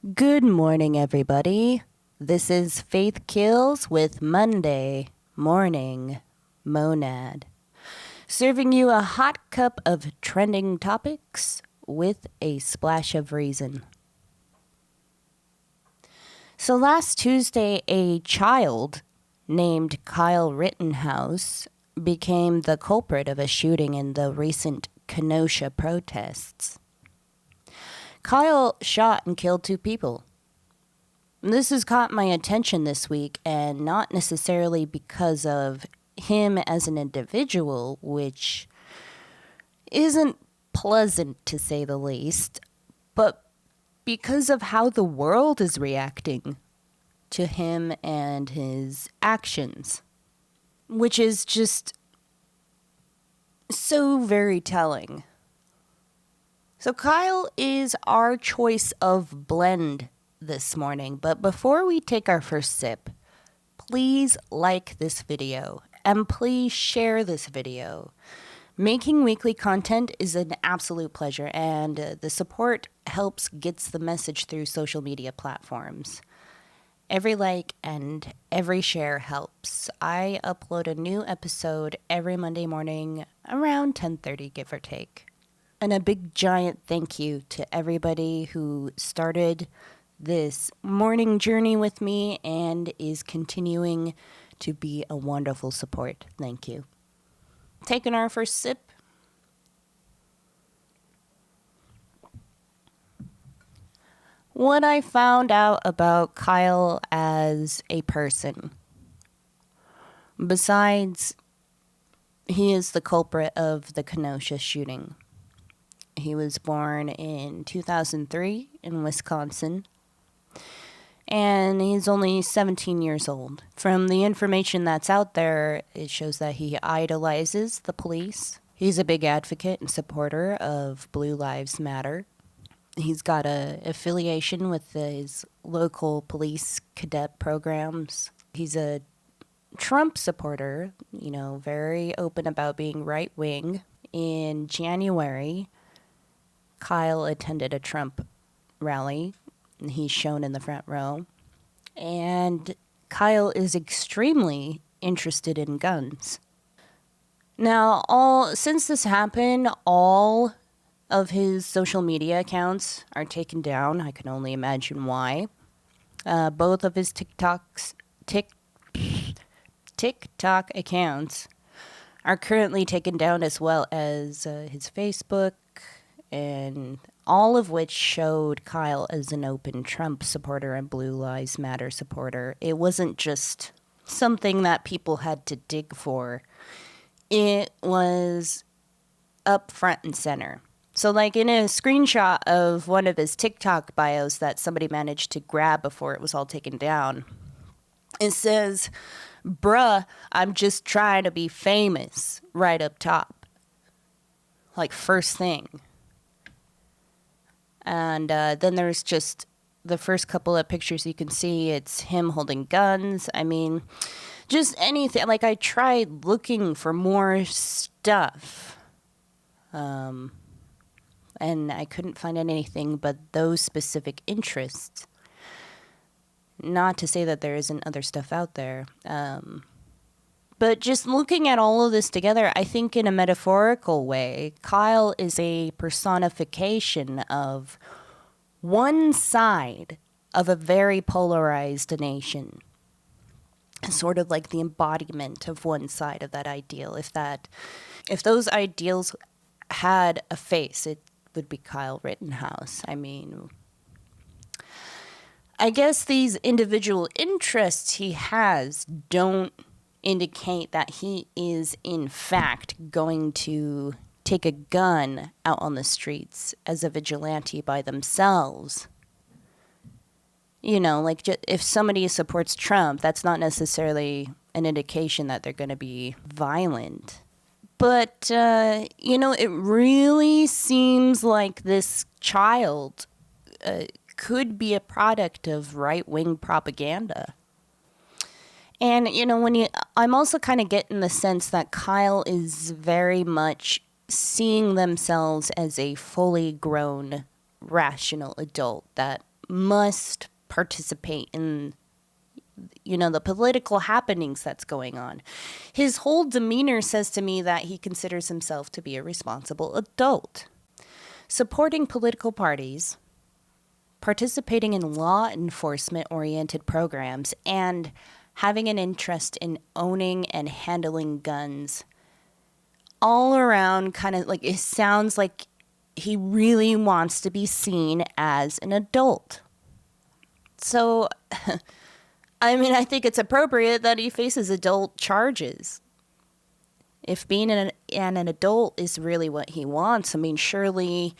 Good morning, everybody. This is Faith Kills with Monday Morning Monad, serving you a hot cup of trending topics with a splash of reason. So last Tuesday, a child named Kyle Rittenhouse became the culprit of a shooting in the recent Kenosha protests. Kyle shot and killed 2 people. This has caught my attention this week, and not necessarily because of him as an individual, which isn't pleasant to say the least, but because of how the world is reacting to him and his actions, which is just so very telling. So Kyle is our choice of blend this morning, but before we take our first sip, please like this video and please share this video. Making weekly content is an absolute pleasure, and the support helps gets the message through social media platforms. Every like and every share helps. I upload a new episode every Monday morning around 10:30, give or take. And a big giant thank you to everybody who started this morning journey with me and is continuing to be a wonderful support. Thank you. Taking our first sip. What I found out about Kyle as a person, besides he is the culprit of the Kenosha shooting. He was born in 2003 in Wisconsin, and he's only 17 years old. From the information that's out there, it shows that he idolizes the police. He's a big advocate and supporter of Blue Lives Matter. He's got a affiliation with his local police cadet programs. He's a Trump supporter, very open about being right-wing. In January, Kyle attended a Trump rally. He's shown in the front row. And Kyle is extremely interested in guns. Now, since this happened, all of his social media accounts are taken down. I can only imagine why. Both of his TikTok accounts are currently taken down, as well as his Facebook, and all of which showed Kyle as an open Trump supporter and Blue Lives Matter supporter. It wasn't just something that people had to dig for. It was up front and center. So like in a screenshot of one of his TikTok bios that somebody managed to grab before it was all taken down, it says, "Bruh, I'm just trying to be famous," right up top. Like first thing. And then there's just the first couple of pictures you can see. It's him holding guns. I mean, just anything. Like I tried looking for more stuff. And I couldn't find anything but those specific interests. Not to say that there isn't other stuff out there. But just looking at all of this together, I think in a metaphorical way, Kyle is a personification of one side of a very polarized nation. Sort of like the embodiment of one side of that ideal. If those ideals had a face, it would be Kyle Rittenhouse. I mean, I guess these individual interests he has don't indicate that he is in fact going to take a gun out on the streets as a vigilante by themselves. Like if somebody supports Trump, that's not necessarily an indication that they're going to be violent. But, it really seems like this child could be a product of right-wing propaganda. And, I'm also kind of getting the sense that Kyle is very much seeing themselves as a fully grown, rational adult that must participate in, the political happenings that's going on. His whole demeanor says to me that he considers himself to be a responsible adult. Supporting political parties, participating in law enforcement-oriented programs, and having an interest in owning and handling guns. All around, kind of like, it sounds like he really wants to be seen as an adult. So, I think it's appropriate that he faces adult charges. If being an adult is really what he wants, surely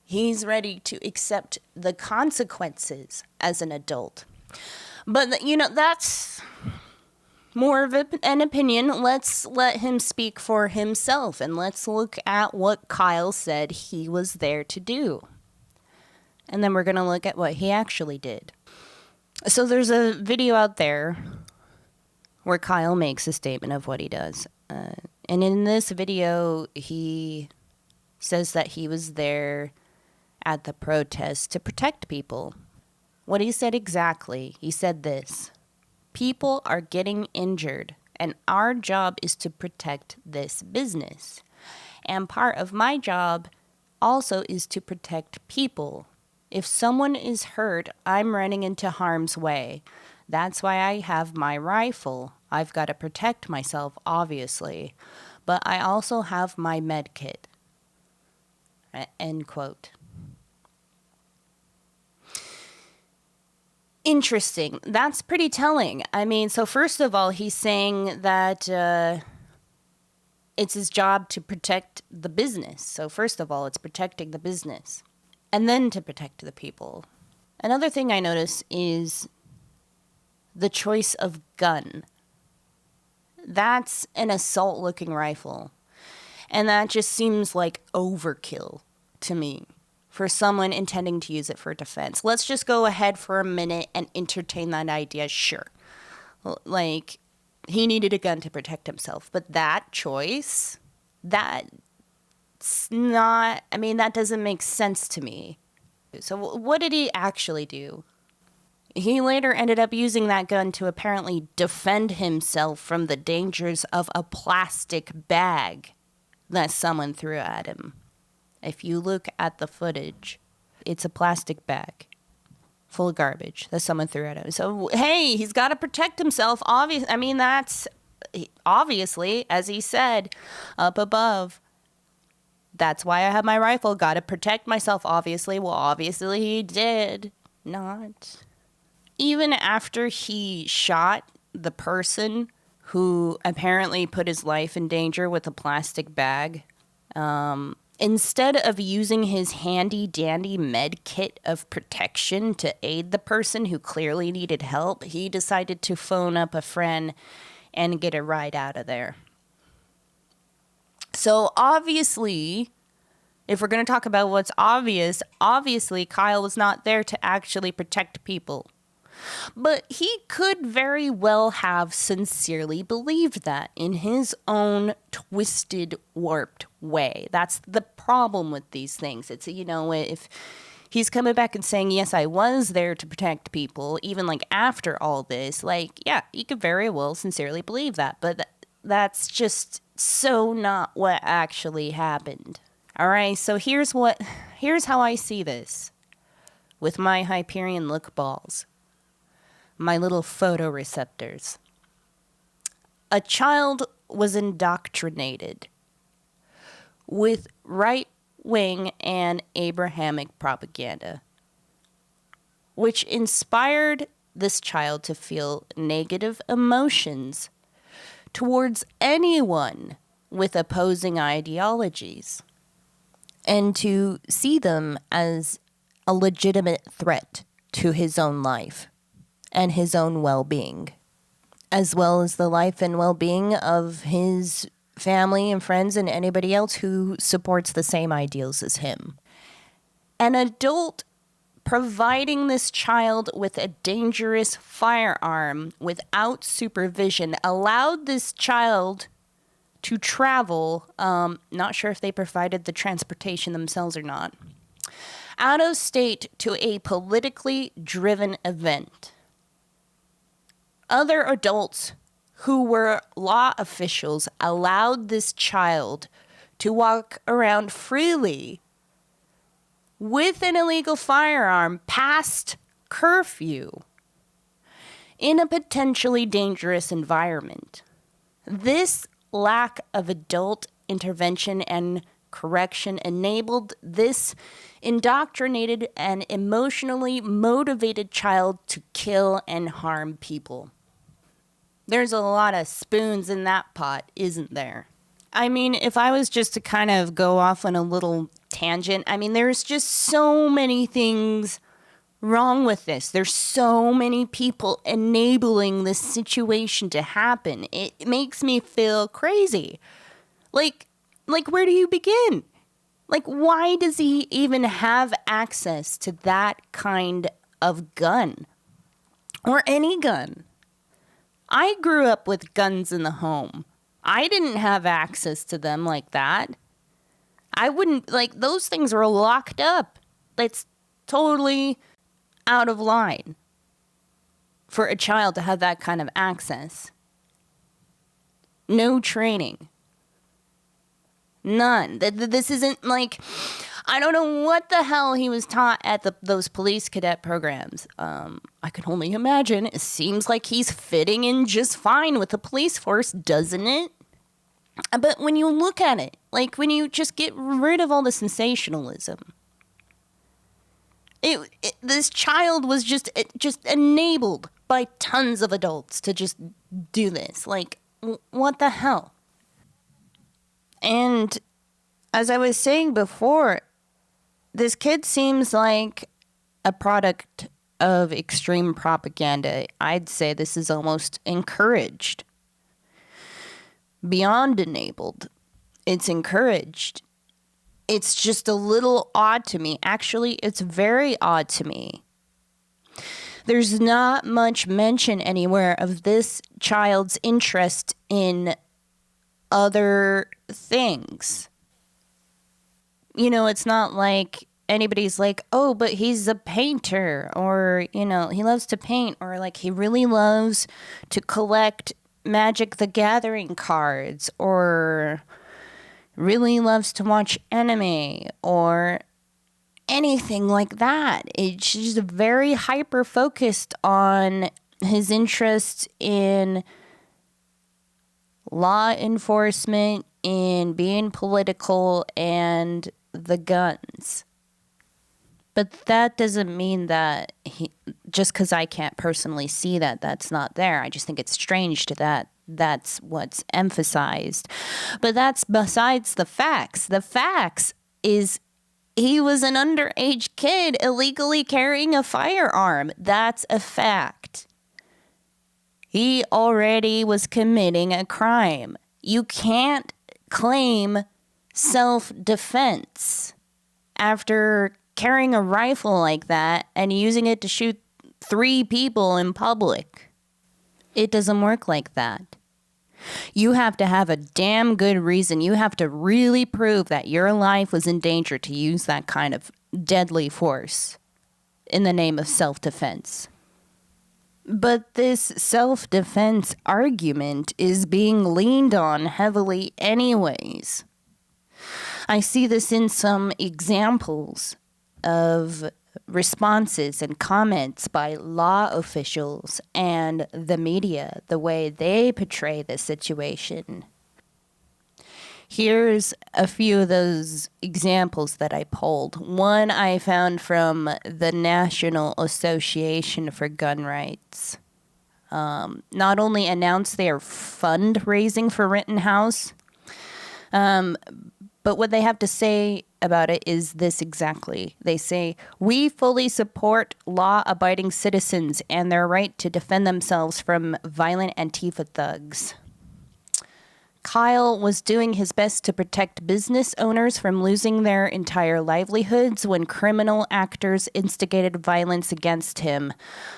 he's ready to accept the consequences as an adult. But, that's more of an opinion. Let's let him speak for himself, and let's look at what Kyle said he was there to do. And then we're going to look at what he actually did. So there's a video out there where Kyle makes a statement of what he does. And in this video, he says that he was there at the protest to protect people. What he said exactly, he said this: people are getting injured, and our job is to protect this business. And part of my job also is to protect people. If someone is hurt, I'm running into harm's way. That's why I have my rifle. I've got to protect myself, obviously. But I also have my med kit. End quote. Interesting. That's pretty telling. So first of all, he's saying that it's his job to protect the business. So first of all, it's protecting the business. And then to protect the people. Another thing I notice is the choice of gun. That's an assault-looking rifle. And that just seems like overkill to me for someone intending to use it for defense. Let's just go ahead for a minute and entertain that idea. Sure. Like, he needed a gun to protect himself. But that choice, that's not, that doesn't make sense to me. So what did he actually do? He later ended up using that gun to apparently defend himself from the dangers of a plastic bag that someone threw at him. If you look at the footage, it's a plastic bag full of garbage that someone threw at him. So, hey, he's got to protect himself. That's obviously, as he said up above, that's why I have my rifle. Got to protect myself, obviously. Well, obviously he did not. Even after he shot the person who apparently put his life in danger with a plastic bag, instead of using his handy-dandy med kit of protection to aid the person who clearly needed help, he decided to phone up a friend and get a ride out of there. So obviously, if we're going to talk about what's obvious, obviously Kyle was not there to actually protect people. But he could very well have sincerely believed that in his own twisted, warped way. That's the problem with these things. It's, if he's coming back and saying, yes, I was there to protect people, even like after all this, yeah, he could very well sincerely believe that. But that's just so not what actually happened. All right, so here's how I see this with my Hyperion look balls. My little photoreceptors. A child was indoctrinated with right-wing and Abrahamic propaganda, which inspired this child to feel negative emotions towards anyone with opposing ideologies and to see them as a legitimate threat to his own life and his own well-being, as well as the life and well-being of his family and friends and anybody else who supports the same ideals as him. An adult providing this child with a dangerous firearm without supervision allowed this child to travel, not sure if they provided the transportation themselves or not, out of state to a politically driven event. Other adults who were law officials allowed this child to walk around freely with an illegal firearm past curfew in a potentially dangerous environment. This lack of adult intervention and correction enabled this indoctrinated and emotionally motivated child to kill and harm people. There's a lot of spoons in that pot, isn't there? I mean, if I was just to kind of go off on a little tangent, I mean, there's just so many things wrong with this. There's so many people enabling this situation to happen. It makes me feel crazy. Like where do you begin? Like, why does he even have access to that kind of gun? Or any gun? I grew up with guns in the home. I didn't have access to them like that. I wouldn't, like, those things are locked up. It's totally out of line for a child to have that kind of access. No training. None. This isn't like, I don't know what the hell he was taught at those police cadet programs. I can only imagine. It seems like he's fitting in just fine with the police force, doesn't it? But when you look at it, like when you just get rid of all the sensationalism, this child was just enabled by tons of adults to just do this. Like, what the hell? And as I was saying before, this kid seems like a product of extreme propaganda. I'd say this is almost encouraged. Beyond enabled. It's encouraged. It's just a little odd to me. Actually, it's very odd to me. There's not much mention anywhere of this child's interest in other things. You know, it's not like anybody's like, oh, but he's a painter, or, you know, he loves to paint, or like he really loves to collect Magic the Gathering cards, or really loves to watch anime, or anything like that. It's just very hyper focused on his interest in law enforcement, in being political, and the guns. But that doesn't mean that just because I can't personally see that, that's not there. I just think it's strange that that's what's emphasized. But that's besides the facts. The facts is he was an underage kid illegally carrying a firearm. That's a fact. He already was committing a crime. You can't claim self-defense after carrying a rifle like that and using it to shoot 3 people in public. It doesn't work like that. You have to have a damn good reason. You have to really prove that your life was in danger to use that kind of deadly force in the name of self-defense. But this self-defense argument is being leaned on heavily anyways. I see this in some examples of responses and comments by law officials and the media, the way they portray the situation. Here's a few of those examples that I pulled. One I found from the National Association for Gun Rights. Not only announced they are fundraising for Rittenhouse, but what they have to say about it is this exactly. They say, "We fully support law-abiding citizens and their right to defend themselves from violent Antifa thugs. Kyle was doing his best to protect business owners from losing their entire livelihoods when criminal actors instigated violence against him.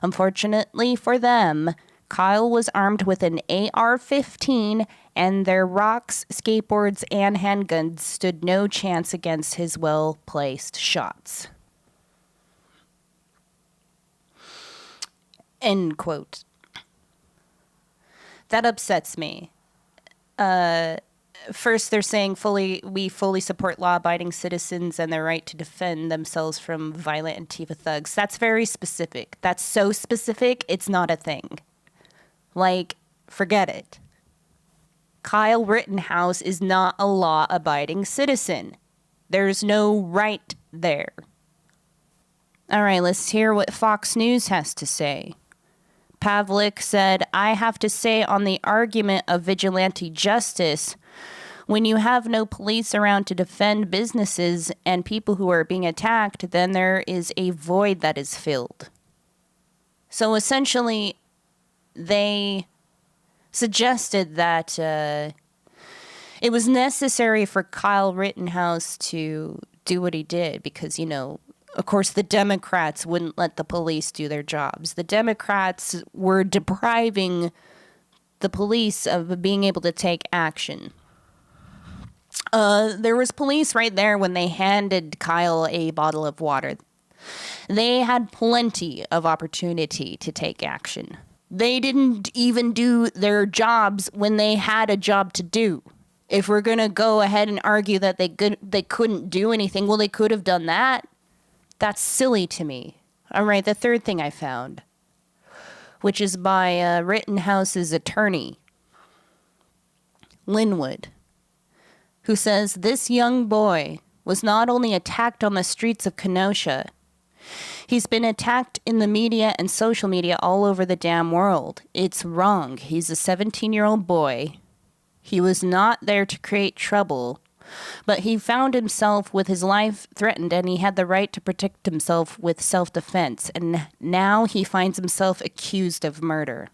Unfortunately for them, Kyle was armed with an AR-15, and their rocks, skateboards, and handguns stood no chance against his well-placed shots." End quote. That upsets me. First, they're saying we fully support law-abiding citizens and their right to defend themselves from violent Antifa thugs. That's very specific. That's so specific, it's not a thing. Like, forget it. Kyle Rittenhouse is not a law-abiding citizen. There's no right there. All right, let's hear what Fox News has to say. Pavlik said, I have to say on the argument of vigilante justice, when you have no police around to defend businesses and people who are being attacked, then there is a void that is filled. So essentially, they suggested that it was necessary for Kyle Rittenhouse to do what he did because, of course, the Democrats wouldn't let the police do their jobs. The Democrats were depriving the police of being able to take action. There was police right there when they handed Kyle a bottle of water. They had plenty of opportunity to take action. They didn't even do their jobs when they had a job to do. If we're going to go ahead and argue that they couldn't do anything, well, they could have done that. That's silly to me. All right, the third thing I found, which is by Rittenhouse's attorney, Linwood, who says this young boy was not only attacked on the streets of Kenosha, he's been attacked in the media and social media all over the damn world. It's wrong. He's a 17-year-old boy. He was not there to create trouble. But he found himself with his life threatened, and he had the right to protect himself with self-defense. And now he finds himself accused of murder.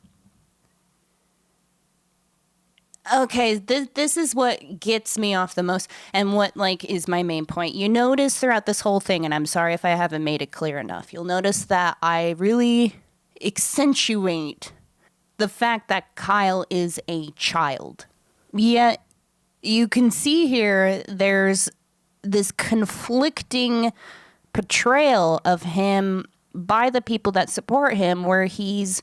Okay, this is what gets me off the most, and what is my main point. You notice throughout this whole thing, and I'm sorry if I haven't made it clear enough, you'll notice that I really accentuate the fact that Kyle is a child. Yet, you can see here there's this conflicting portrayal of him by the people that support him, where he's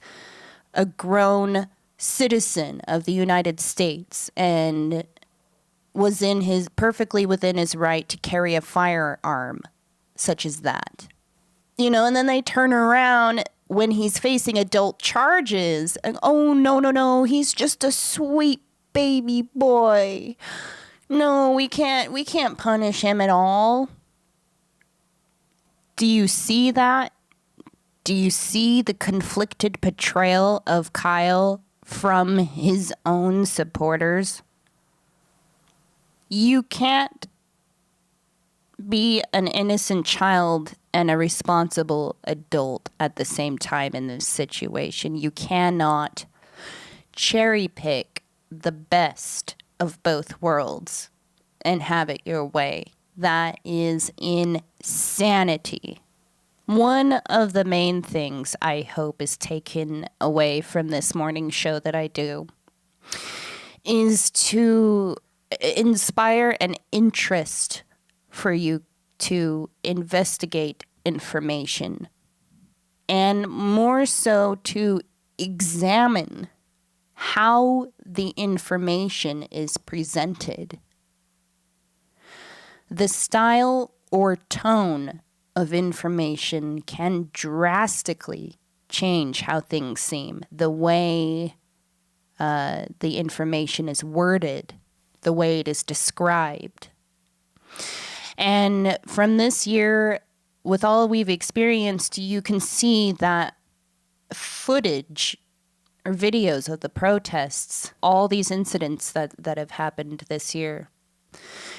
a grown citizen of the United States and was perfectly within his right to carry a firearm such as that. And then they turn around when he's facing adult charges and, oh, no, he's just a sweet baby boy. No, we can't punish him at all. Do you see that? Do you see the conflicted portrayal of Kyle from his own supporters? You can't be an innocent child and a responsible adult at the same time in this situation. You cannot cherry pick the best of both worlds and have it your way. That is insanity. One of the main things I hope is taken away from this morning show that I do is to inspire an interest for you to investigate information, and more so to examine how the information is presented. The style or tone of information can drastically change how things seem. The way the information is worded, the way it is described. And from this year, with all we've experienced, you can see that footage or videos of the protests, all these incidents that have happened this year.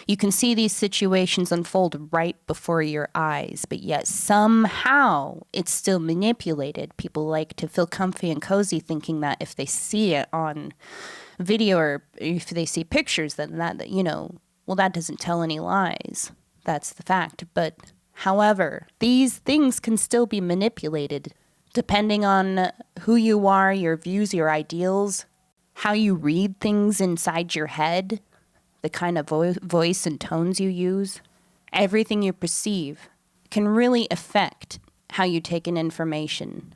You can see these situations unfold right before your eyes, but yet somehow it's still manipulated. People like to feel comfy and cozy thinking that if they see it on video or if they see pictures, then that doesn't tell any lies. That's the fact. But however, these things can still be manipulated depending on who you are, your views, your ideals, how you read things inside your head, the kind of voice and tones you use. Everything you perceive can really affect how you take in information.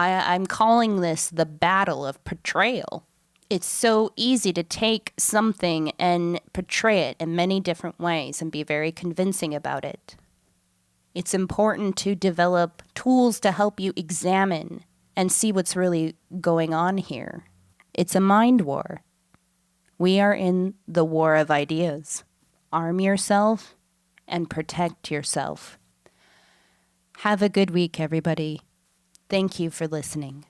I'm calling this the battle of portrayal. It's so easy to take something and portray it in many different ways and be very convincing about it. It's important to develop tools to help you examine and see what's really going on here. It's a mind war. We are in the war of ideas. Arm yourself and protect yourself. Have a good week, everybody. Thank you for listening.